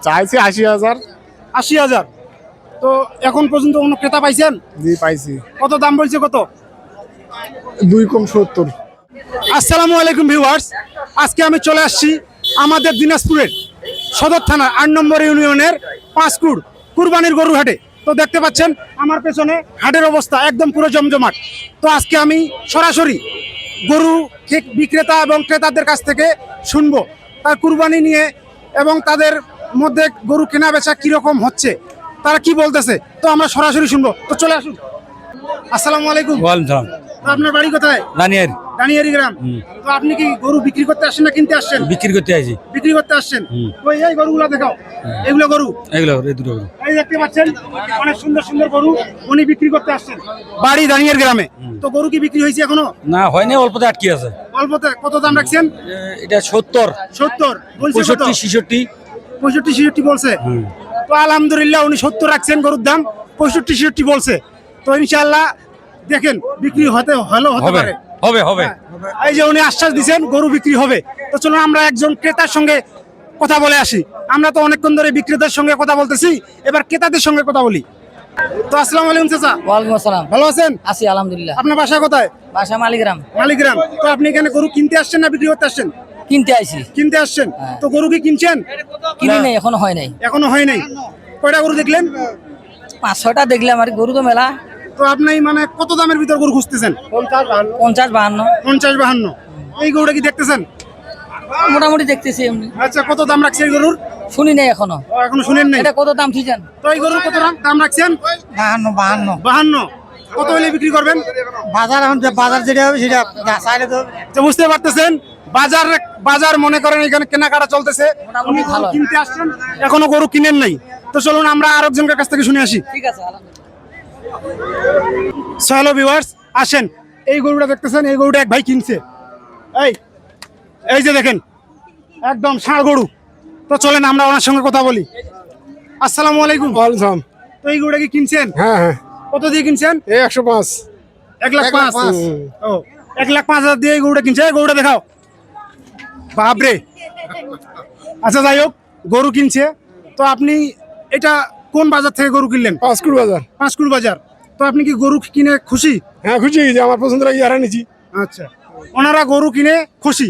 চাইছি 80,000। 80,000। তো এখন পর্যন্ত কোনো ক্রেতা পাইছেন? জি পাইছি। কত দাম বলছে কত? 2 কম 70। আসসালামু আলাইকুম ভিউয়ার্স, আজকে আমি চলে আসছি আমাদের দিনাজপুরের সদর থানা 8 নম্বর ইউনিয়নের পাঁচকুড় কুরবানির গরুর হাটে। তো দেখতে পাচ্ছেন আমার পেছনে হাটের অবস্থা একদম পুরো জমজমাট। তো আজকে আমি সরাসরি গরু বিক্রেতা এবং ক্রেতাদের কাছ থেকে শুনবো তার কুরবানি নিয়ে এবং তাদের মধ্যে গরু কেনা বেচা কিরকম হচ্ছে, তারা কি বলতেছে। তো আমরা সরাসরি শুনবো, তো চলে আসুন। আসসালামু আলাইকুম। ওয়ালাইকুম সালাম। তো আপনার বাড়ি কোথায়? দানিয়ার দানিয়ারি গ্রাম। তো আপনি কি গরু বিক্রি করতে আসছেন না কিনতে আসছেন? বিক্রি করতে আইছি। বিক্রি করতে আসছেন। ওই এই গরুগুলো দেখাও, এগুলো গরু, এগুলো এই দুটো গরু। এই দেখতে পাচ্ছেন অনেক সুন্দর সুন্দর গরু উনি বিক্রি করতে আসছেন বাড়ি দানিয়ার গ্রামে। তো গরু কি বিক্রি হয়েছে এখনো? না হয়নি, অল্পতে আটকে আছে। অল্পতে কত দাম রাখছেন? এটা 70, 70 বলছে, 65, 66। 65 66 বলছে। তো আলহামদুলিল্লাহ উনি 70 রাখছেন গরুর দাম, 65 66 বলছে। তো ইনশাআল্লাহ দেখেন বিক্রি হতে হতে হবে পারে। হবে হবে। এই যে উনি আশ্বাস দিচ্ছেন গরু বিক্রি হবে। তো চলুন আমরা একজন ক্রেতার সঙ্গে কথা বলে আসি। আমরা তো অনেকক্ষণ ধরে বিক্রেতার সঙ্গে কথা বলতেছি, এবার ক্রেতাদের সঙ্গে কথা বলি। তো আসসালামু আলাইকুম চাচা। ওয়ালাইকুম আসসালাম। ভালো আছেন? আছি আলহামদুলিল্লাহ। আপনার বাসা কোথায়? বাসা মালিগ্রাম। মালিগ্রাম। তো আপনি এখানে গরু কিনতে আসছেন না বিক্রি করতে আসছেন? কিনতে আইছি। কিনতে আসছেন। তো গরু কি কিনছেন? কিনি নাই, এখনো হয় নাই। এখনো হয় নাই। কয়টা গরু দেখলেন? 5-6টা দেখলাম আর গরু তো মেলা। তো আপনি মানে কত দামের ভিতর গরু খুঁজতেছেন? 50-52। 50-52। এই গরুটা কি দেখতেছেন? মোটামুটি দেখতেছি এমনি। আচ্ছা, কত দাম রাখছে এই গরুর? শুনি নাই এখনো। এখনো শুনেন নাই। এটা কত দাম ঠিক জান? তো এই গরুর কত দাম রাখছেন? 52। 52। কত হলে বিক্রি করবেন? বাজার এখন বাজার যেটা হবে সেটা চাইলে তো তো বুঝতে পারতেছেন বাজার মনে করেন এখানে কেনাকাটা চলতেছে। মোটামুটি ভালো। কিনতে আসছেন, এখনো গরু কিনেন নাই। তো চলুন আমরা আরেকজনের কাছ থেকে শুনে আসি। ঠিক আছে আলহামদুলিল্লাহ। হ্যালো ভিউয়ার্স, আসেন। এই গরুটা দেখতেছেন, এই গরুটা এক ভাই কিনছে। এই যে দেখেন একদম ষাঁড় গরু। তো চলেন আমরা ওনার সঙ্গে কথা বলি। আসসালামু আলাইকুম। ওয়ালাইকুম। তো এই গরুটা কি কিনছেন? হ্যাঁ হ্যাঁ। কত দিয়ে কিনছেন? 105। 1,05,000। ও 1,05,000 দিয়ে এই গরুটা কিনছে। এই গরুটা দেখাও, বাপরে। আচ্ছা যাই হোক, গরু কিনছে। তো আপনি এটা কোন বাজার থেকে গরু কিনলেন? পাঁচকুড় বাজার। পাঁচকুড় বাজার। তো আপনি কি গরু কিনে খুশি? হ্যাঁ খুশি, যে আমার পছন্দ লাগে ইয়ারা নিছি। আচ্ছা, ওনারা গরু কিনে খুশি।